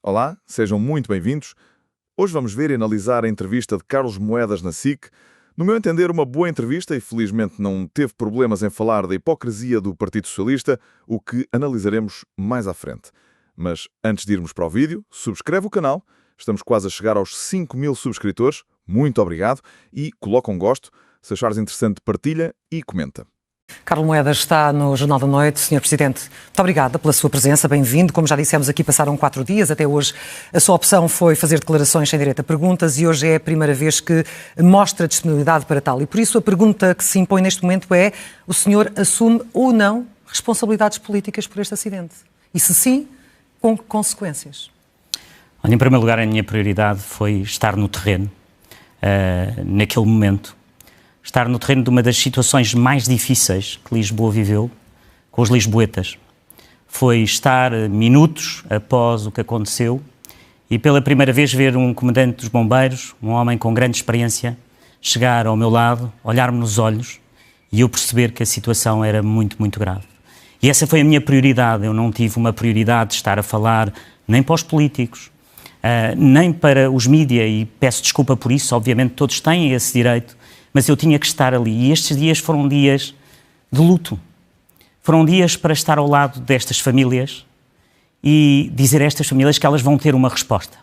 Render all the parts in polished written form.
Olá, sejam muito bem-vindos. Hoje vamos ver e analisar a entrevista de Carlos Moedas na SIC. No meu entender, uma boa entrevista e felizmente não teve problemas em falar da hipocrisia do Partido Socialista, o que analisaremos mais à frente. Mas antes de irmos para o vídeo, subscreve o canal. Estamos quase a chegar aos 5.000 subscritores. Muito obrigado e coloca um gosto. Se achares interessante, partilha e comenta. Carlos Moedas está no Jornal da Noite. Sr. Presidente, muito obrigada pela sua presença, bem-vindo. Como já dissemos aqui, passaram 4 dias, até hoje a sua opção foi fazer declarações sem direito a perguntas e hoje é a primeira vez que mostra disponibilidade para tal. E por isso a pergunta que se impõe neste momento é: o senhor assume ou não responsabilidades políticas por este acidente? E se sim, com que consequências? Olha, em primeiro lugar, a minha prioridade foi estar no terreno, naquele momento. Estar no terreno de uma das situações mais difíceis que Lisboa viveu com os lisboetas. Foi estar minutos após o que aconteceu e pela primeira vez ver um comandante dos bombeiros, um homem com grande experiência, chegar ao meu lado, olhar-me nos olhos e eu perceber que a situação era muito, muito grave. E essa foi a minha prioridade. Eu não tive uma prioridade de estar a falar nem para os políticos, nem para os mídia, e peço desculpa por isso, obviamente todos têm esse direito, mas eu tinha que estar ali. E estes dias foram dias de luto. Foram dias para estar ao lado destas famílias e dizer a estas famílias que elas vão ter uma resposta.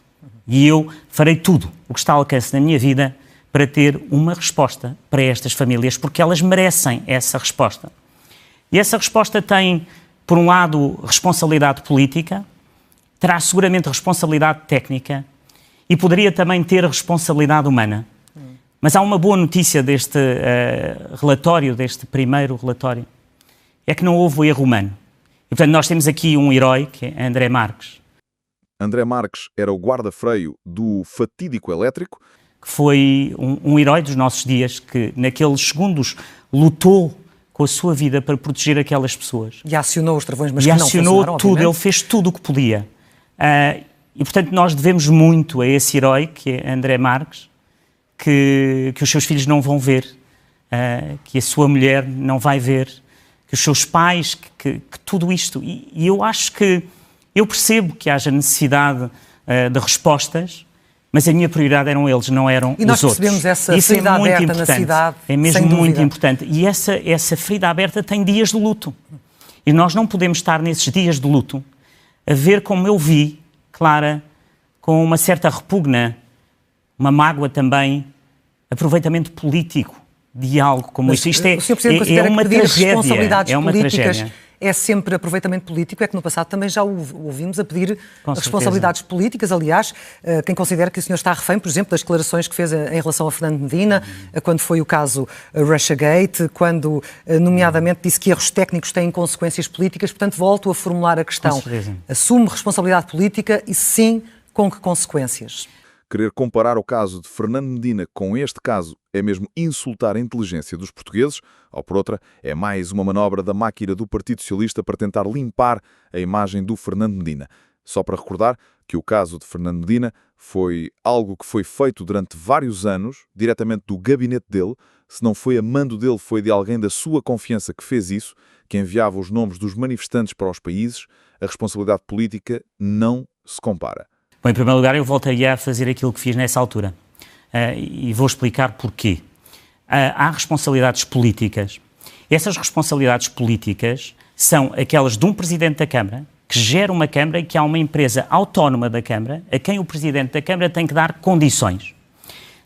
E eu farei tudo o que está ao alcance na minha vida para ter uma resposta para estas famílias, porque elas merecem essa resposta. E essa resposta tem, por um lado, responsabilidade política, terá seguramente responsabilidade técnica e poderia também ter responsabilidade humana. Mas há uma boa notícia deste relatório, deste primeiro relatório, é que não houve o erro humano. E, portanto, nós temos aqui um herói, que é André Marques. André Marques era o guarda-freio do fatídico elétrico. Que foi um herói dos nossos dias, que naqueles segundos lutou com a sua vida para proteger aquelas pessoas. E acionou os travões, mas e que não funcionaram, acionou tudo, obviamente. ele fez tudo o que podia. E, portanto, nós devemos muito a esse herói, que é André Marques, que os seus filhos não vão ver, que a sua mulher não vai ver, que os seus pais, que tudo isto. E eu acho que, eu percebo que haja necessidade de respostas, mas a minha prioridade eram eles, não eram os outros. E nós percebemos essa Isso ferida é muito aberta importante. na cidade, É mesmo sem muito dúvida. importante. E essa ferida aberta tem dias de luto. E nós não podemos estar nesses dias de luto a ver como eu vi, Clara, com uma certa repugna, uma mágoa também, aproveitamento político de algo como isso. Isto O Sr. Presidente considera uma que pedir tragédia. responsabilidades É uma políticas tragédia. é sempre aproveitamento político? É que no passado também já ouvimos a pedir Com responsabilidades políticas. Aliás, quem considera que o senhor está refém, por exemplo, das declarações que fez em relação a Fernando Medina, quando foi o caso Russiagate, quando, nomeadamente, disse que erros técnicos têm consequências políticas. Portanto, volto a formular a questão. Assume responsabilidade política e, sim, com que consequências? Querer comparar o caso de Fernando Medina com este caso é mesmo insultar a inteligência dos portugueses, ou por outra, é mais uma manobra da máquina do Partido Socialista para tentar limpar a imagem do Fernando Medina. Só para recordar que o caso de Fernando Medina foi algo que foi feito durante vários anos, diretamente do gabinete dele. Se não foi a mando dele, foi de alguém da sua confiança que fez isso, que enviava os nomes dos manifestantes para os países. A responsabilidade política não se compara. Bom, em primeiro lugar, eu voltaria a fazer aquilo que fiz nessa altura. E vou explicar porquê. Há responsabilidades políticas. Essas responsabilidades políticas são aquelas de um Presidente da Câmara, que gera uma Câmara e que há uma empresa autónoma da Câmara, a quem o Presidente da Câmara tem que dar condições.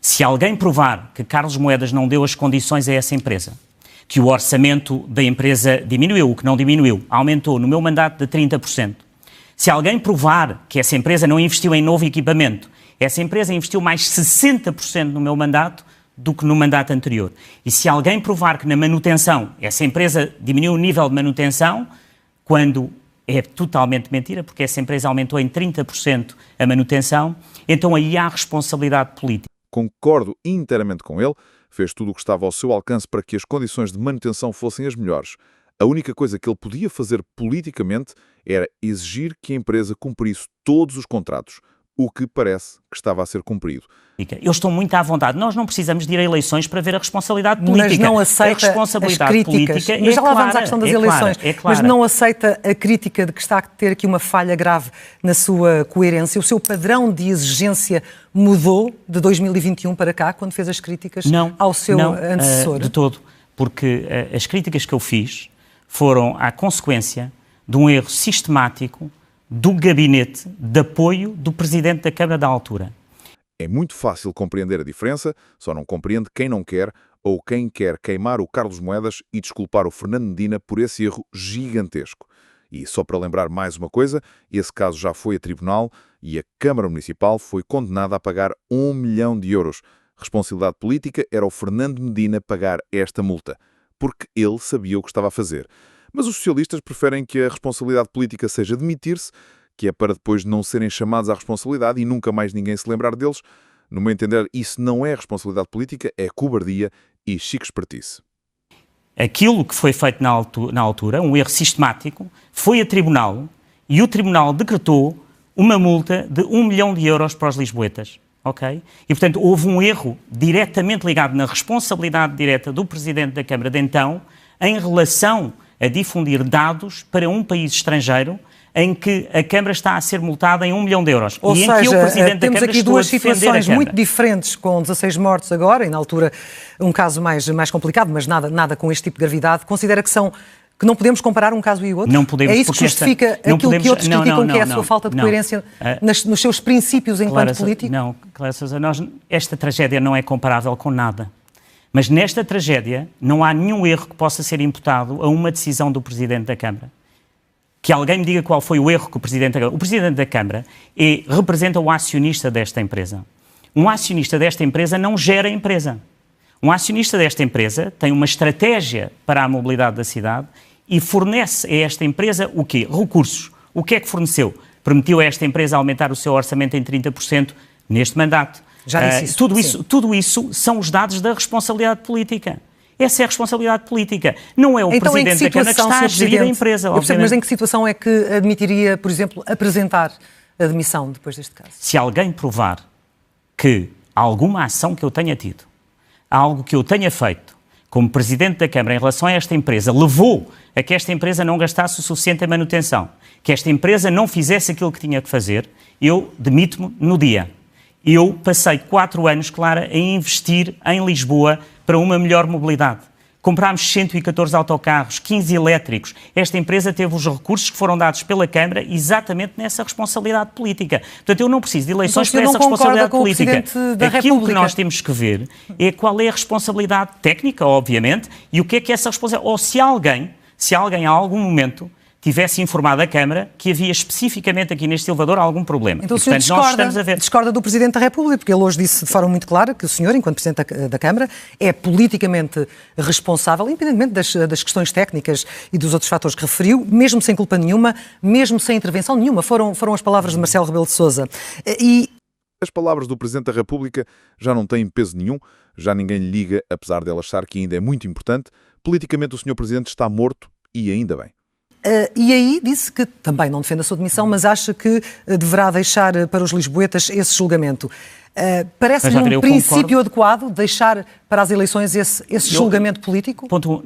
Se alguém provar que Carlos Moedas não deu as condições a essa empresa, que o orçamento da empresa diminuiu, o que não diminuiu, aumentou no meu mandato de 30%, se alguém provar que essa empresa não investiu em novo equipamento, essa empresa investiu mais 60% no meu mandato do que no mandato anterior. E se alguém provar que na manutenção, essa empresa diminuiu o nível de manutenção, quando é totalmente mentira, porque essa empresa aumentou em 30% a manutenção, então aí há responsabilidade política. Concordo inteiramente com ele, fez tudo o que estava ao seu alcance para que as condições de manutenção fossem as melhores. A única coisa que ele podia fazer politicamente era exigir que a empresa cumprisse todos os contratos, o que parece que estava a ser cumprido. Eu estou muito à vontade. Nós não precisamos de ir a eleições para ver a responsabilidade política. Mas não aceita a responsabilidade as críticas. política Mas já lá clara, vamos à questão das eleições. Mas não aceita a crítica de que está a ter aqui uma falha grave na sua coerência. O seu padrão de exigência mudou de 2021 para cá, quando fez as críticas ao seu antecessor? De todo. Porque as críticas que eu fiz foram à consequência de um erro sistemático do gabinete de apoio do Presidente da Câmara da altura. É muito fácil compreender a diferença, só não compreende quem não quer ou quem quer queimar o Carlos Moedas e desculpar o Fernando Medina por esse erro gigantesco. E só para lembrar mais uma coisa, esse caso já foi a tribunal e a Câmara Municipal foi condenada a pagar 1 milhão de euros. Responsabilidade política era o Fernando Medina pagar esta multa, porque ele sabia o que estava a fazer. Mas os socialistas preferem que a responsabilidade política seja demitir-se, que é para depois não serem chamados à responsabilidade e nunca mais ninguém se lembrar deles. No meu entender, isso não é responsabilidade política, é cobardia e chique espertice. Aquilo que foi feito na altura, um erro sistemático, foi a tribunal e o tribunal decretou uma multa de 1 milhão de euros para os lisboetas. Okay? E, portanto, houve um erro diretamente ligado na responsabilidade direta do Presidente da Câmara de então, em relação a difundir dados para um país estrangeiro em que a Câmara está a ser multada em 1 milhão de euros. Ou e seja, em que o Presidente da temos Câmara aqui estou duas a defender situações a Câmara. muito diferentes, com 16 mortos agora, e na altura um caso mais complicado, mas nada com este tipo de gravidade. Considera que não podemos comparar um caso e o outro? Não podemos, é isso que justifica aquilo que outros criticam, que é a sua falta de coerência nos seus princípios enquanto político? Não, Clara Sousa, esta tragédia não é comparável com nada. Mas nesta tragédia não há nenhum erro que possa ser imputado a uma decisão do Presidente da Câmara. Que alguém me diga qual foi o erro que o Presidente da Câmara... O Presidente da Câmara representa o acionista desta empresa. Um acionista desta empresa não gera a empresa. Um acionista desta empresa tem uma estratégia para a mobilidade da cidade e fornece a esta empresa o quê? Recursos. O que é que forneceu? Permitiu a esta empresa aumentar o seu orçamento em 30% neste mandato. Já disse isso. Tudo isso são os dados da responsabilidade política. Essa é a responsabilidade política. Não é o Presidente da Câmara que está a gerir a empresa, obviamente. Mas em que situação é que admitiria, por exemplo, apresentar a demissão depois deste caso? Se alguém provar que alguma ação que eu tenha tido, algo que eu tenha feito como Presidente da Câmara em relação a esta empresa, levou a que esta empresa não gastasse o suficiente em manutenção, que esta empresa não fizesse aquilo que tinha que fazer, eu demito-me no dia. Eu passei 4 anos, Clara, a investir em Lisboa para uma melhor mobilidade. Comprámos 114 autocarros, 15 elétricos. Esta empresa teve os recursos que foram dados pela Câmara exatamente nessa responsabilidade política. Portanto, eu não preciso de eleições para essa responsabilidade política. Aquilo que nós temos que ver é qual é a responsabilidade técnica, obviamente, e o que é essa responsabilidade. Ou se alguém a algum momento tivesse informado a Câmara que havia especificamente aqui neste elevador algum problema. Então o senhor discorda do Presidente da República, porque ele hoje disse de forma muito clara que o senhor, enquanto Presidente da Câmara, é politicamente responsável, independentemente das questões técnicas e dos outros fatores que referiu, mesmo sem culpa nenhuma, mesmo sem intervenção nenhuma. Foram as palavras de Marcelo Rebelo de Sousa. As palavras do Presidente da República já não têm peso nenhum, já ninguém lhe liga, apesar de ela achar que ainda é muito importante. Politicamente o Sr. Presidente está morto e ainda bem. E aí disse que também não defende a sua demissão, mas acha que deverá deixar para os lisboetas esse julgamento. Parece-lhe um princípio adequado deixar para as eleições esse julgamento político? Ponto 1,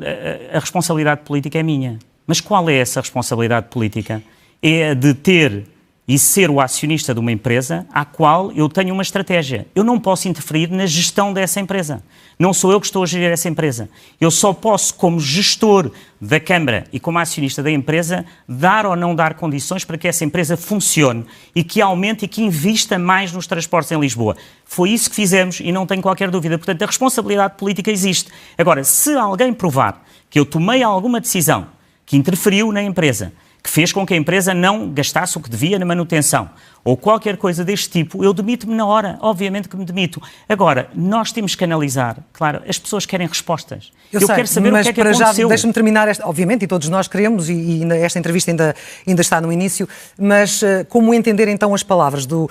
a responsabilidade política é minha. Mas qual é essa responsabilidade política? É a de ter e ser o acionista de uma empresa à qual eu tenho uma estratégia. Eu não posso interferir na gestão dessa empresa. Não sou eu que estou a gerir essa empresa. Eu só posso, como gestor da Câmara e como acionista da empresa, dar ou não dar condições para que essa empresa funcione e que aumente e que invista mais nos transportes em Lisboa. Foi isso que fizemos e não tenho qualquer dúvida. Portanto, a responsabilidade política existe. Agora, se alguém provar que eu tomei alguma decisão que interferiu na empresa, que fez com que a empresa não gastasse o que devia na manutenção, ou qualquer coisa deste tipo, eu demito-me na hora. Obviamente que me demito. Agora, nós temos que analisar. Claro, as pessoas querem respostas. Eu quero saber o que é que aconteceu. Deixa-me terminar, obviamente, e todos nós queremos, e esta entrevista ainda está no início, mas como entender então as palavras do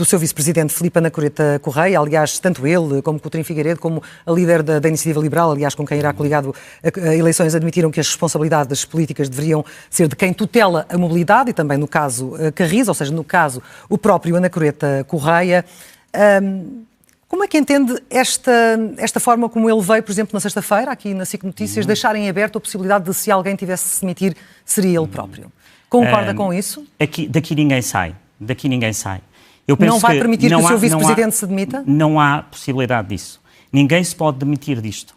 seu vice-presidente Filipe Anacoreta Correia, aliás, tanto ele como Coutinho Figueiredo, como a líder da Iniciativa Liberal, aliás, com quem irá coligado a eleições, admitiram que as responsabilidades políticas deveriam ser de quem tutela a mobilidade, e também no caso Carris, ou seja, no caso caso, o próprio Anacoreta Correia. Como é que entende esta forma como ele veio, por exemplo, na sexta-feira, aqui na SIC Notícias, deixarem aberto a possibilidade de, se alguém tivesse de se demitir, seria ele próprio? Concorda com isso? Daqui ninguém sai. Daqui ninguém sai. Eu penso não vai permitir que o seu vice-presidente se demita? Não há possibilidade disso. Ninguém se pode demitir disto.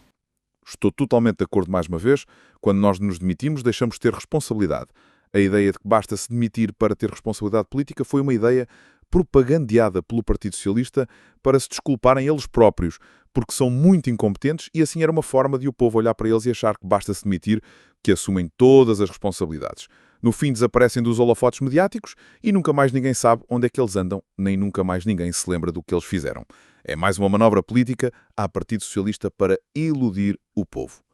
Estou totalmente de acordo mais uma vez. Quando nós nos demitimos, deixamos de ter responsabilidade. A ideia de que basta se demitir para ter responsabilidade política foi uma ideia propagandeada pelo Partido Socialista para se desculparem eles próprios, porque são muito incompetentes e assim era uma forma de o povo olhar para eles e achar que basta se demitir, que assumem todas as responsabilidades. No fim desaparecem dos holofotes mediáticos e nunca mais ninguém sabe onde é que eles andam, nem nunca mais ninguém se lembra do que eles fizeram. É mais uma manobra política à Partido Socialista para iludir o povo.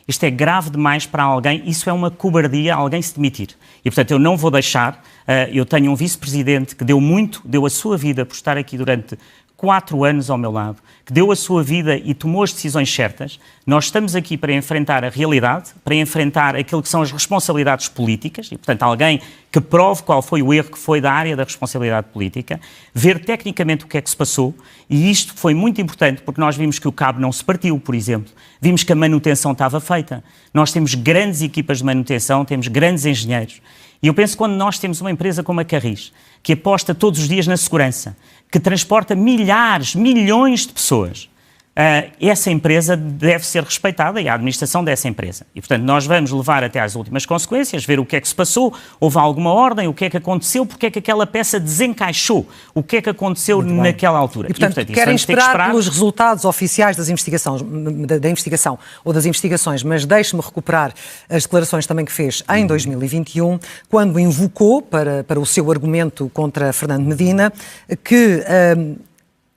Isto é grave demais para alguém, isso é uma cobardia, alguém se demitir. E, portanto, eu não vou deixar, eu tenho um vice-presidente que deu a sua vida por estar aqui durante 4 anos ao meu lado, que deu a sua vida e tomou as decisões certas. Nós estamos aqui para enfrentar a realidade, para enfrentar aquilo que são as responsabilidades políticas, e, portanto, alguém que prove qual foi o erro que foi da área da responsabilidade política, ver tecnicamente o que é que se passou, e isto foi muito importante porque nós vimos que o cabo não se partiu, por exemplo, vimos que a manutenção estava feita. Nós temos grandes equipas de manutenção, temos grandes engenheiros, e eu penso que quando nós temos uma empresa como a Carris, que aposta todos os dias na segurança, que transporta milhares, milhões de pessoas, essa empresa deve ser respeitada e a administração dessa empresa. E, portanto, nós vamos levar até às últimas consequências, ver o que é que se passou, houve alguma ordem, o que é que aconteceu, porque é que aquela peça desencaixou, o que é que aconteceu naquela altura. E, portanto, querem esperar pelos resultados oficiais da investigação ou das investigações, mas deixe-me recuperar as declarações também que fez em 2021, quando invocou para o seu argumento contra Fernando Medina que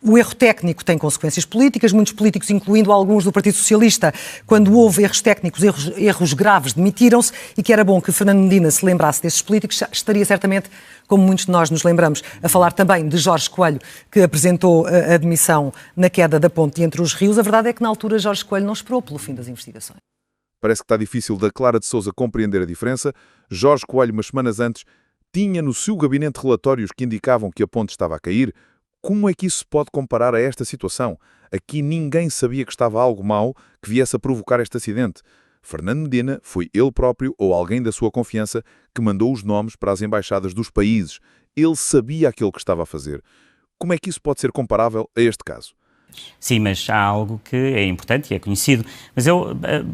o erro técnico tem consequências políticas, muitos políticos, incluindo alguns do Partido Socialista, quando houve erros técnicos, erros graves, demitiram-se, e que era bom que Fernando Medina se lembrasse desses políticos. Estaria certamente, como muitos de nós nos lembramos, a falar também de Jorge Coelho, que apresentou a demissão na queda da ponte entre os rios. A verdade é que na altura Jorge Coelho não esperou pelo fim das investigações. Parece que está difícil da Clara de Sousa compreender a diferença. Jorge Coelho, umas semanas antes, tinha no seu gabinete relatórios que indicavam que a ponte estava a cair. Como é que isso se pode comparar a esta situação? Aqui ninguém sabia que estava algo mau que viesse a provocar este acidente. Fernando Medina foi ele próprio ou alguém da sua confiança que mandou os nomes para as embaixadas dos países. Ele sabia aquilo que estava a fazer. Como é que isso pode ser comparável a este caso? Sim, mas há algo que é importante e é conhecido. Mas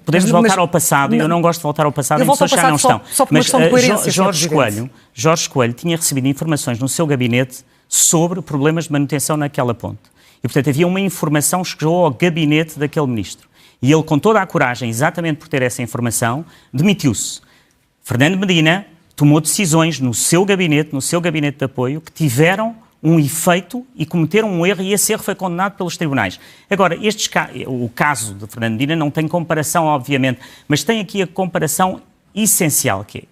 podemos voltar ao passado, eu não gosto de voltar ao passado, as pessoas já não estão. Só por uma questão de coerência, Jorge Coelho tinha recebido informações no seu gabinete sobre problemas de manutenção naquela ponte. E, portanto, havia uma informação que chegou ao gabinete daquele ministro. E ele, com toda a coragem, exatamente por ter essa informação, demitiu-se. Fernando Medina tomou decisões no seu gabinete de apoio, que tiveram um efeito e cometeram um erro, e esse erro foi condenado pelos tribunais. Agora, o caso de Fernando Medina não tem comparação, obviamente, mas tem aqui a comparação essencial, que é: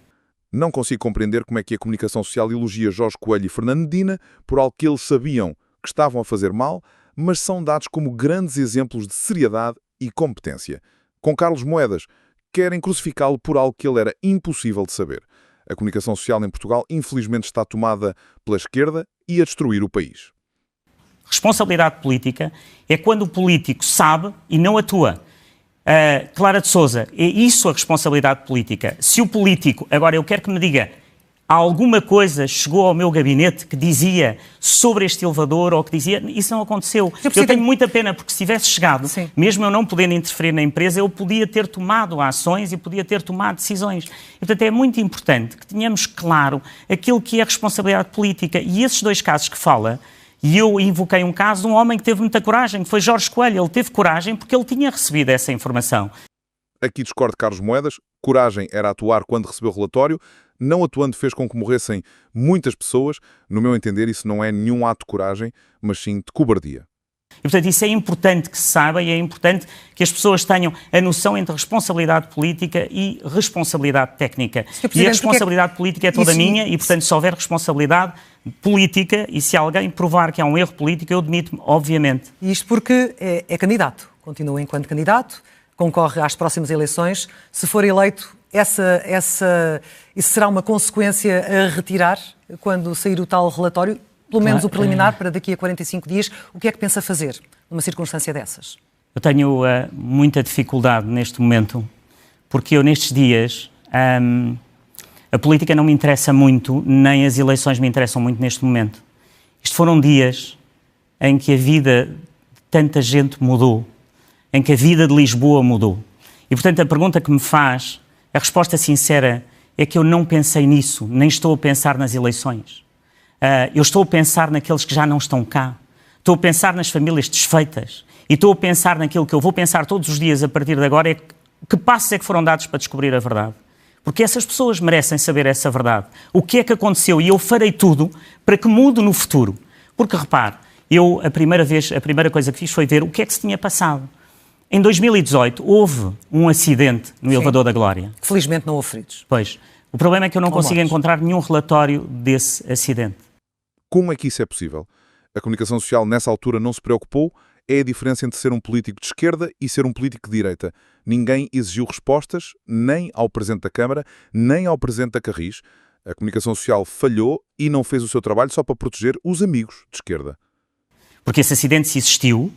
não consigo compreender como é que a comunicação social elogia Jorge Coelho e Fernando Medina por algo que eles sabiam que estavam a fazer mal, mas são dados como grandes exemplos de seriedade e competência. Com Carlos Moedas, querem crucificá-lo por algo que ele era impossível de saber. A comunicação social em Portugal, infelizmente, está tomada pela esquerda e a destruir o país. Responsabilidade política é quando o político sabe e não atua. Clara de Sousa, é isso a responsabilidade política. Se o político, agora eu quero que me diga, alguma coisa chegou ao meu gabinete que dizia sobre este elevador ou que dizia, isso não aconteceu. Eu tenho muita pena porque se tivesse chegado, sim, mesmo eu não podendo interferir na empresa, eu podia ter tomado ações e podia ter tomado decisões. E, portanto, é muito importante que tenhamos claro aquilo que é responsabilidade política. E esses dois casos que fala, e eu invoquei um caso de um homem que teve muita coragem, que foi Jorge Coelho. Ele teve coragem porque ele tinha recebido essa informação. Aqui discordo de Carlos Moedas. Coragem era atuar quando recebeu o relatório. Não atuando fez com que morressem muitas pessoas. No meu entender, isso não é nenhum ato de coragem, mas sim de cobardia. E, portanto, isso é importante que se saiba e é importante que as pessoas tenham a noção entre responsabilidade política e responsabilidade técnica. E a responsabilidade política é toda minha e, portanto, se houver responsabilidade política e se alguém provar que há um erro político, eu demito-me, obviamente. E isto porque é candidato, continua enquanto candidato, concorre às próximas eleições. Se for eleito, isso será uma consequência a retirar quando sair o tal relatório, pelo menos o preliminar, para daqui a 45 dias? O que é que pensa fazer numa circunstância dessas? Eu tenho muita dificuldade neste momento, porque eu nestes dias, a política não me interessa muito, nem as eleições me interessam muito neste momento. Isto foram dias em que a vida de tanta gente mudou, em que a vida de Lisboa mudou. E, portanto, a pergunta que me faz, a resposta sincera, é que eu não pensei nisso, nem estou a pensar nas eleições. Eu estou a pensar naqueles que já não estão cá. Estou a pensar nas famílias desfeitas. E estou a pensar naquilo que eu vou pensar todos os dias a partir de agora, é que passos é que foram dados para descobrir a verdade. Porque essas pessoas merecem saber essa verdade. O que é que aconteceu? E eu farei tudo para que mude no futuro. Porque, repare, a primeira coisa que fiz foi ver o que é que se tinha passado. Em 2018, houve um acidente no elevador da Glória. Felizmente não houve feridos. Pois. O problema é que eu não consigo encontrar nenhum relatório desse acidente. Como é que isso é possível? A comunicação social nessa altura não se preocupou. É a diferença entre ser um político de esquerda e ser um político de direita. Ninguém exigiu respostas, nem ao Presidente da Câmara, nem ao Presidente da Carris. A comunicação social falhou e não fez o seu trabalho só para proteger os amigos de esquerda. Porque esse acidente, se existiu,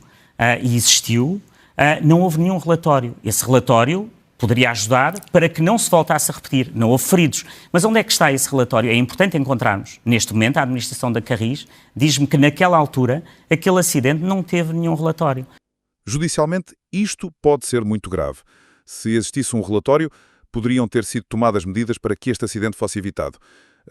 não houve nenhum relatório. Esse relatório poderia ajudar para que não se voltasse a repetir. Não houve feridos. Mas onde é que está esse relatório? É importante encontrarmos. Neste momento, a administração da Carris diz-me que naquela altura aquele acidente não teve nenhum relatório. Judicialmente, isto pode ser muito grave. Se existisse um relatório, poderiam ter sido tomadas medidas para que este acidente fosse evitado.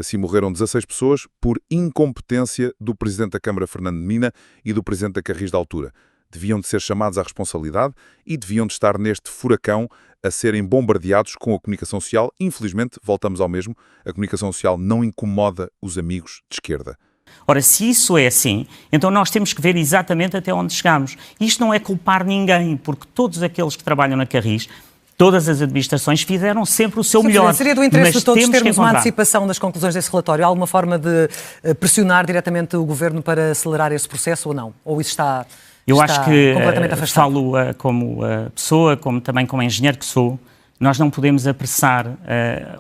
Assim morreram 16 pessoas por incompetência do Presidente da Câmara, Fernando Medina, e do Presidente da Carris da altura. Deviam de ser chamados à responsabilidade e deviam de estar neste furacão a serem bombardeados com a comunicação social. Infelizmente, voltamos ao mesmo, a comunicação social não incomoda os amigos de esquerda. Ora, se isso é assim, então nós temos que ver exatamente até onde chegamos. Isto não é culpar ninguém, porque todos aqueles que trabalham na Carris, todas as administrações fizeram sempre o seu melhor. Seria do interesse de todos termos uma antecipação das conclusões desse relatório? Há alguma forma de pressionar diretamente o Governo para acelerar esse processo ou não? Ou isso está... Eu acho que, completamente afastado? falo como pessoa, como também como engenheiro que sou, nós não podemos apressar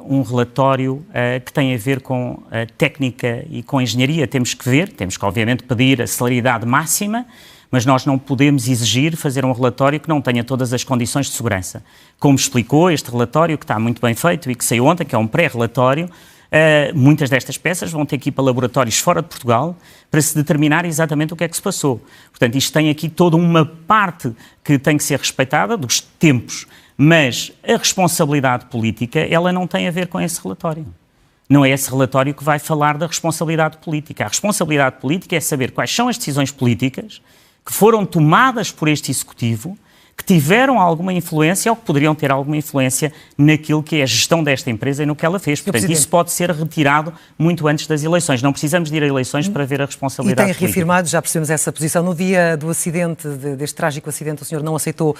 um relatório que tem a ver com técnica e com engenharia. Temos que obviamente pedir a celeridade máxima, mas nós não podemos exigir fazer um relatório que não tenha todas as condições de segurança. Como explicou este relatório, que está muito bem feito e que saiu ontem, que é um pré-relatório, muitas destas peças vão ter que ir para laboratórios fora de Portugal para se determinar exatamente o que é que se passou. Portanto, isto tem aqui toda uma parte que tem que ser respeitada dos tempos, mas a responsabilidade política, ela não tem a ver com esse relatório. Não é esse relatório que vai falar da responsabilidade política. A responsabilidade política é saber quais são as decisões políticas que foram tomadas por este Executivo, que tiveram alguma influência ou que poderiam ter alguma influência naquilo que é a gestão desta empresa e no que ela fez. Portanto, isso pode ser retirado muito antes das eleições. Não precisamos de ir a eleições para ver a responsabilidade política. E tem reafirmado, já percebemos essa posição, no dia do acidente, deste trágico acidente, o senhor não aceitou,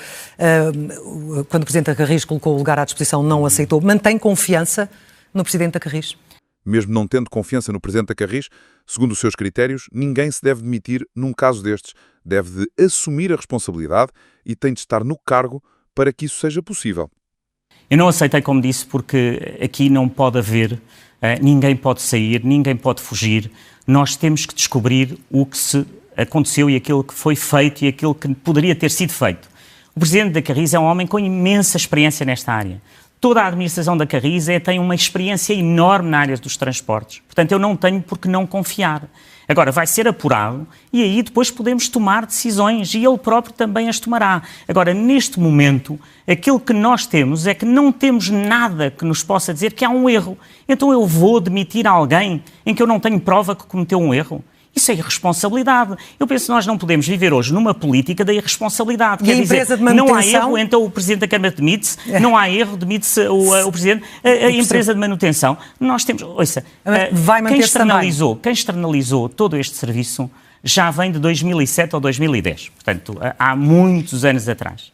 quando o Presidente da Carris colocou o lugar à disposição, não aceitou. Mantém confiança no Presidente da Carris? Mesmo não tendo confiança no Presidente da Carris, segundo os seus critérios, ninguém se deve demitir num caso destes. Deve de assumir a responsabilidade e tem de estar no cargo para que isso seja possível. Eu não aceitei, como disse, porque aqui não pode haver, ninguém pode sair, ninguém pode fugir. Nós temos que descobrir o que se aconteceu e aquilo que foi feito e aquilo que poderia ter sido feito. O Presidente da Carris é um homem com imensa experiência nesta área. Toda a administração da Carris tem uma experiência enorme na área dos transportes. Portanto, eu não tenho por que não confiar. Agora, vai ser apurado e aí depois podemos tomar decisões e ele próprio também as tomará. Agora, neste momento, aquilo que nós temos é que não temos nada que nos possa dizer que há um erro. Então eu vou demitir alguém em que eu não tenho prova que cometeu um erro? Isso é irresponsabilidade. Eu penso que nós não podemos viver hoje numa política da irresponsabilidade. Quer dizer, não há erro, então o Presidente da Câmara demite-se, não há erro, demite-se o Presidente, a empresa de manutenção. Nós temos, ouça, quem externalizou todo este serviço já vem de 2007 ou 2010, portanto, há muitos anos atrás.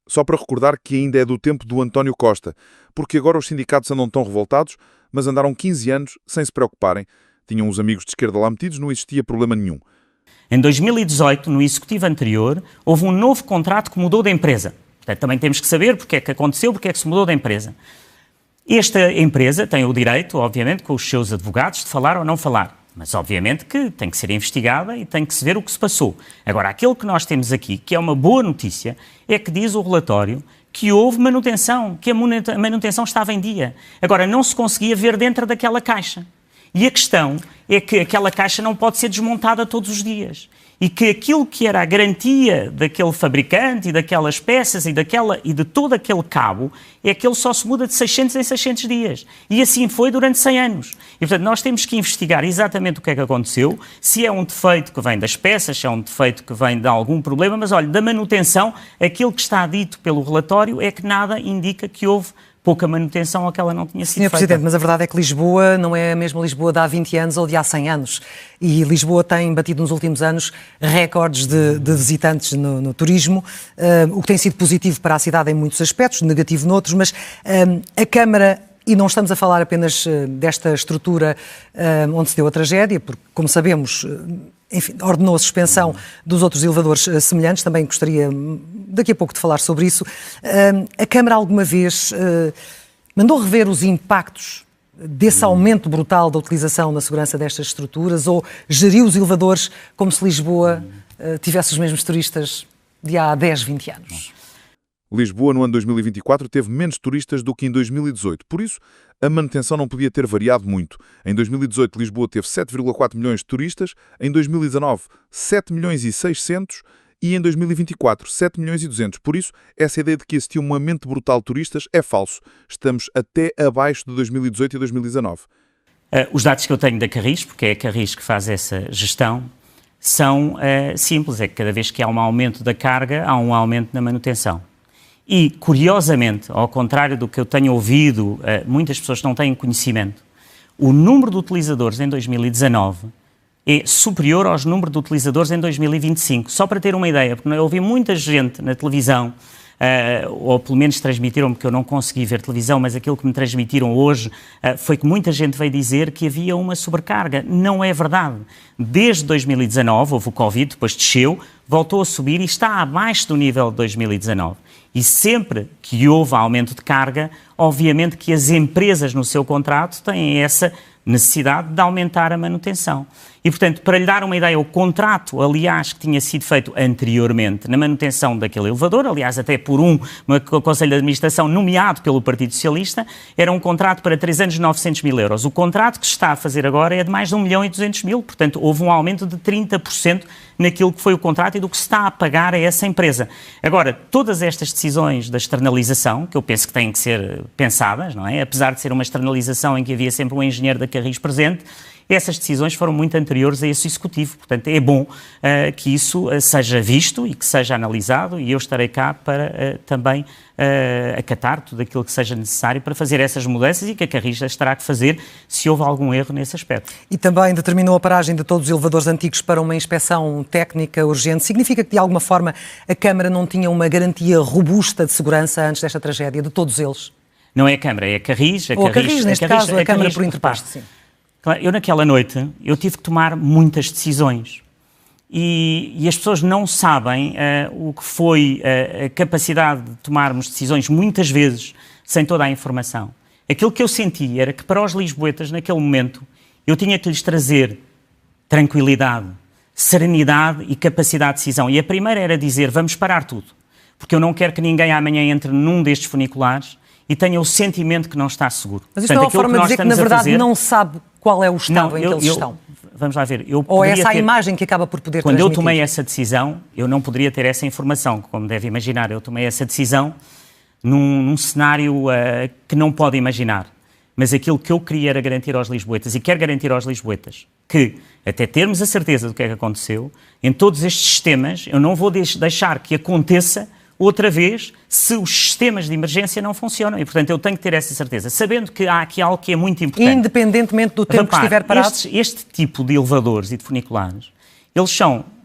Só para recordar que ainda é do tempo do António Costa, porque agora os sindicatos andam tão revoltados, mas andaram 15 anos sem se preocuparem. Tinham os amigos de esquerda lá metidos, não existia problema nenhum. Em 2018, no Executivo anterior, houve um novo contrato que mudou da empresa. Portanto, também temos que saber porque é que aconteceu, porque é que se mudou da empresa. Esta empresa tem o direito, obviamente, com os seus advogados, de falar ou não falar. Mas, obviamente, que tem que ser investigada e tem que se ver o que se passou. Agora, aquilo que nós temos aqui, que é uma boa notícia, é que diz o relatório que houve manutenção, que a manutenção estava em dia. Agora, não se conseguia ver dentro daquela caixa. E a questão é que aquela caixa não pode ser desmontada todos os dias. E que aquilo que era a garantia daquele fabricante e daquelas peças e de todo aquele cabo é que ele só se muda de 600 em 600 dias. E assim foi durante 100 anos. E, portanto, nós temos que investigar exatamente o que é que aconteceu, se é um defeito que vem das peças, se é um defeito que vem de algum problema, mas, olha, da manutenção, aquilo que está dito pelo relatório é que nada indica que houve pouca manutenção ou que ela não tinha sido feita. Sr. Presidente, mas a verdade é que Lisboa não é a mesma Lisboa de há 20 anos ou de há 100 anos. E Lisboa tem batido nos últimos anos recordes de visitantes no turismo, o que tem sido positivo para a cidade em muitos aspectos, negativo noutros, mas a Câmara... E não estamos a falar apenas desta estrutura onde se deu a tragédia, porque, como sabemos, enfim, ordenou a suspensão dos outros elevadores semelhantes. Também gostaria, daqui a pouco, de falar sobre isso. A Câmara alguma vez mandou rever os impactos desse aumento brutal da utilização na segurança destas estruturas ou geriu os elevadores como se Lisboa tivesse os mesmos turistas de há 10, 20 anos? Lisboa, no ano 2024, teve menos turistas do que em 2018. Por isso, a manutenção não podia ter variado muito. Em 2018, Lisboa teve 7,4 milhões de turistas, em 2019, 7 milhões e 600 e em 2024, 7 milhões e 200. Por isso, essa ideia de que existiu um aumento brutal de turistas é falso. Estamos até abaixo de 2018 e 2019. Os dados que eu tenho da Carris, porque é a Carris que faz essa gestão, são simples. É que cada vez que há um aumento da carga, há um aumento na manutenção. E, curiosamente, ao contrário do que eu tenho ouvido, muitas pessoas não têm conhecimento, o número de utilizadores em 2019 é superior aos números de utilizadores em 2025. Só para ter uma ideia, porque eu ouvi muita gente na televisão, ou pelo menos transmitiram-me, porque eu não consegui ver televisão, mas aquilo que me transmitiram hoje foi que muita gente veio dizer que havia uma sobrecarga. Não é verdade. Desde 2019, houve o Covid, depois desceu, voltou a subir e está abaixo do nível de 2019. E sempre que houve aumento de carga, obviamente que as empresas no seu contrato têm essa necessidade de aumentar a manutenção. E, portanto, para lhe dar uma ideia, o contrato, aliás, que tinha sido feito anteriormente na manutenção daquele elevador, aliás, até por um Conselho de Administração nomeado pelo Partido Socialista, era um contrato para 3 anos de 900 mil euros. O contrato que se está a fazer agora é de mais de 1.200.000, portanto, houve um aumento de 30% naquilo que foi o contrato e do que se está a pagar a essa empresa. Agora, todas estas decisões da externalização, que eu penso que têm que ser pensadas, não é? Apesar de ser uma externalização em que havia sempre um engenheiro da Carris presente, essas decisões foram muito anteriores a esse executivo. Portanto, é bom que isso seja visto e que seja analisado e eu estarei cá para também acatar tudo aquilo que seja necessário para fazer essas mudanças e que a Carris terá que fazer se houve algum erro nesse aspecto. E também determinou a paragem de todos os elevadores antigos para uma inspeção técnica urgente. Significa que, de alguma forma, a Câmara não tinha uma garantia robusta de segurança antes desta tragédia, de todos eles? Não é a Câmara, é a Carris. Ou a Carris, neste caso, a Câmara por interposto, sim. Claro, eu naquela noite, eu tive que tomar muitas decisões e as pessoas não sabem o que foi a capacidade de tomarmos decisões muitas vezes sem toda a informação. Aquilo que eu senti era que para os lisboetas, naquele momento, eu tinha que lhes trazer tranquilidade, serenidade e capacidade de decisão. E a primeira era dizer, vamos parar tudo, porque eu não quero que ninguém amanhã entre num destes funiculares e tenha o sentimento que não está seguro. Mas isto não é uma forma de dizer que, na verdade, não sabe qual é o estado em que eles estão? Vamos lá ver. Ou essa a imagem que acaba por poder transmitir? Quando eu tomei essa decisão, eu não poderia ter essa informação, como deve imaginar. Eu tomei essa decisão num cenário que não pode imaginar. Mas aquilo que eu queria era garantir aos lisboetas, e quero garantir aos lisboetas, que, até termos a certeza do que é que aconteceu, em todos estes sistemas, eu não vou deixar que aconteça outra vez se os sistemas de emergência não funcionam. E, portanto, eu tenho que ter essa certeza, sabendo que há aqui algo que é muito importante. Independentemente do tempo que estiver parado. Este tipo de elevadores e de funiculares, eles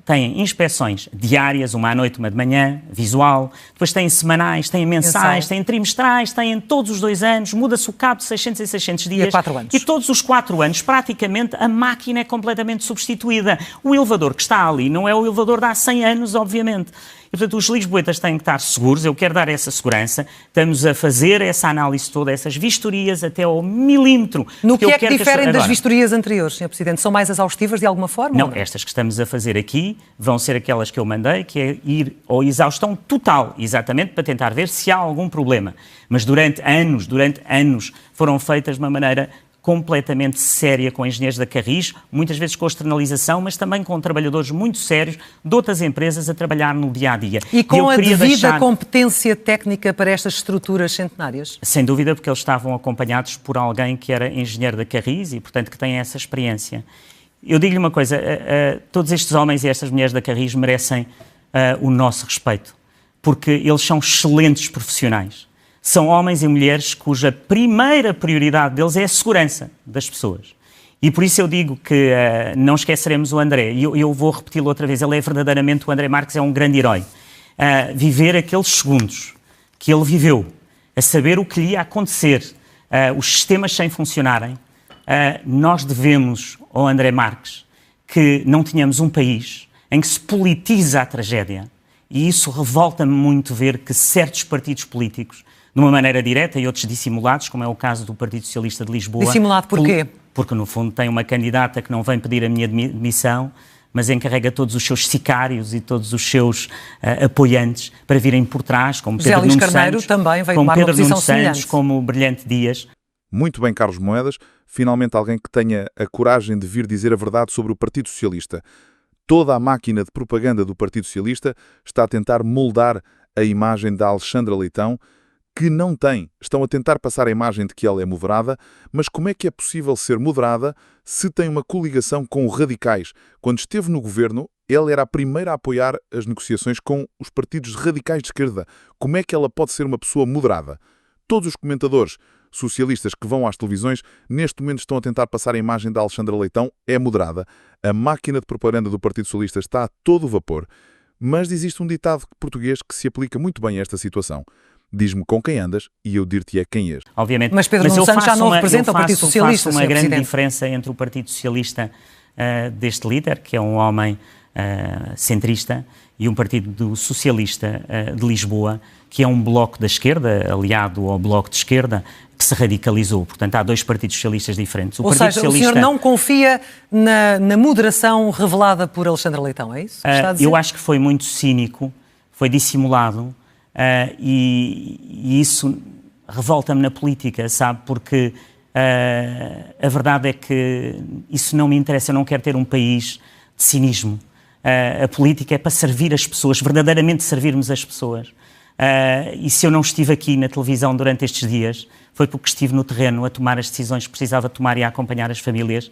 têm inspeções diárias, uma à noite, uma de manhã, visual, depois têm semanais, têm mensais, têm trimestrais, têm todos os 2 anos, muda-se o cabo de 600 em 600 dias. E 4 anos. E todos os 4 anos, praticamente, a máquina é completamente substituída. O elevador que está ali não é o elevador de há 100 anos, obviamente. E, E, portanto, os lisboetas têm que estar seguros, eu quero dar essa segurança, estamos a fazer essa análise toda, essas vistorias até ao milímetro. No que é que diferem das vistorias anteriores, Sr. Presidente? São mais exaustivas de alguma forma? Não, estas que estamos a fazer aqui vão ser aquelas que eu mandei, que é ir ao exaustão total, exatamente para tentar ver se há algum problema. Mas durante anos foram feitas de uma maneira completamente séria com engenheiros da Carris, muitas vezes com externalização, mas também com trabalhadores muito sérios de outras empresas a trabalhar no dia-a-dia. E com a devida competência técnica para estas estruturas centenárias? Sem dúvida, porque eles estavam acompanhados por alguém que era engenheiro da Carris e, portanto, que tem essa experiência. Eu digo-lhe uma coisa, todos estes homens e estas mulheres da Carris merecem o nosso respeito, porque eles são excelentes profissionais. São homens e mulheres cuja primeira prioridade deles é a segurança das pessoas. E por isso eu digo que não esqueceremos o André. E eu vou repeti-lo outra vez. Ele é verdadeiramente, o André Marques é um grande herói. Viver aqueles segundos que ele viveu, a saber o que lhe ia acontecer, os sistemas sem funcionarem, nós devemos ao André Marques que não tínhamos um país em que se politiza a tragédia. E isso revolta-me muito ver que certos partidos políticos, de uma maneira direta e outros dissimulados, como é o caso do Partido Socialista de Lisboa. Dissimulado porquê? Porque, no fundo, tem uma candidata que não vem pedir a minha demissão, mas encarrega todos os seus sicários e todos os seus apoiantes para virem por trás, como Pedro Nuno Santos, também veio tomar uma posição semelhante, como o Brilhante Dias. Muito bem, Carlos Moedas. Finalmente alguém que tenha a coragem de vir dizer a verdade sobre o Partido Socialista. Toda a máquina de propaganda do Partido Socialista está a tentar moldar a imagem da Alexandra Leitão, que não tem. Estão a tentar passar a imagem de que ela é moderada, mas como é que é possível ser moderada se tem uma coligação com os radicais? Quando esteve no governo, ela era a primeira a apoiar as negociações com os partidos radicais de esquerda. Como é que ela pode ser uma pessoa moderada? Todos os comentadores socialistas que vão às televisões, neste momento estão a tentar passar a imagem da Alexandra Leitão, é moderada. A máquina de propaganda do Partido Socialista está a todo vapor. Mas existe um ditado português que se aplica muito bem a esta situação. Diz-me com quem andas e eu dir-te-é quem és. Obviamente. Mas Pedro Nuno Santos já não representa o Partido Socialista, faço uma grande diferença entre o Partido Socialista deste líder, que é um homem centrista, e um Partido Socialista de Lisboa, que é um bloco da esquerda, aliado ao bloco de esquerda, que se radicalizou. Portanto, há dois partidos socialistas diferentes. Ou seja, o senhor não confia na moderação revelada por Alexandra Leitão, é isso que está a dizer? Eu acho que foi muito cínico, foi dissimulado, e isso revolta-me na política, sabe? Porque a verdade é que isso não me interessa, eu não quero ter um país de cinismo. A política é para servir as pessoas, verdadeiramente servirmos as pessoas. E se eu não estive aqui na televisão durante estes dias, foi porque estive no terreno a tomar as decisões que precisava tomar e a acompanhar as famílias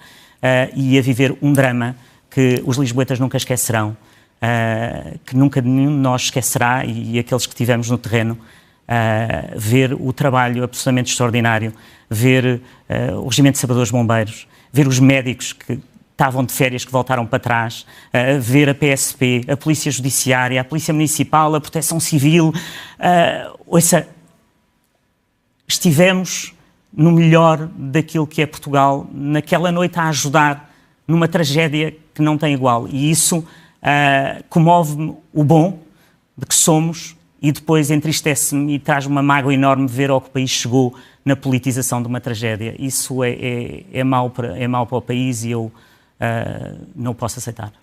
e a viver um drama que os lisboetas nunca esquecerão, que nunca nenhum de nós esquecerá, e aqueles que estivemos no terreno, ver o trabalho absolutamente extraordinário, ver o Regimento de Salvadores Bombeiros, ver os médicos que estavam de férias, que voltaram para trás, ver a PSP, a Polícia Judiciária, a Polícia Municipal, a Proteção Civil. Estivemos no melhor daquilo que é Portugal, naquela noite a ajudar numa tragédia que não tem igual. E isso comove-me o bom de que somos e depois entristece-me e traz uma mágoa enorme ver ao que o país chegou na politização de uma tragédia. Isso é mau para o país e eu não posso aceitar.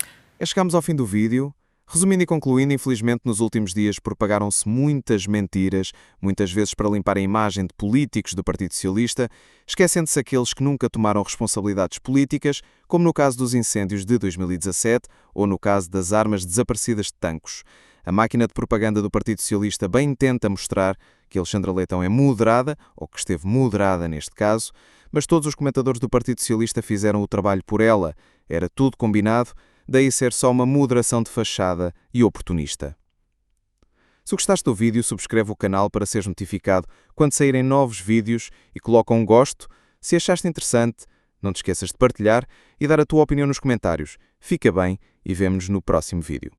Chegamos ao fim do vídeo. Resumindo e concluindo, infelizmente nos últimos dias propagaram-se muitas mentiras, muitas vezes para limpar a imagem de políticos do Partido Socialista, esquecendo-se aqueles que nunca tomaram responsabilidades políticas, como no caso dos incêndios de 2017 ou no caso das armas desaparecidas de Tancos. A máquina de propaganda do Partido Socialista bem tenta mostrar que Alexandra Leitão é moderada, ou que esteve moderada neste caso, mas todos os comentadores do Partido Socialista fizeram o trabalho por ela. Era tudo combinado, daí ser só uma moderação de fachada e oportunista. Se gostaste do vídeo, subscreve o canal para seres notificado quando saírem novos vídeos e coloca um gosto. Se achaste interessante, não te esqueças de partilhar e dar a tua opinião nos comentários. Fica bem e vemo-nos no próximo vídeo.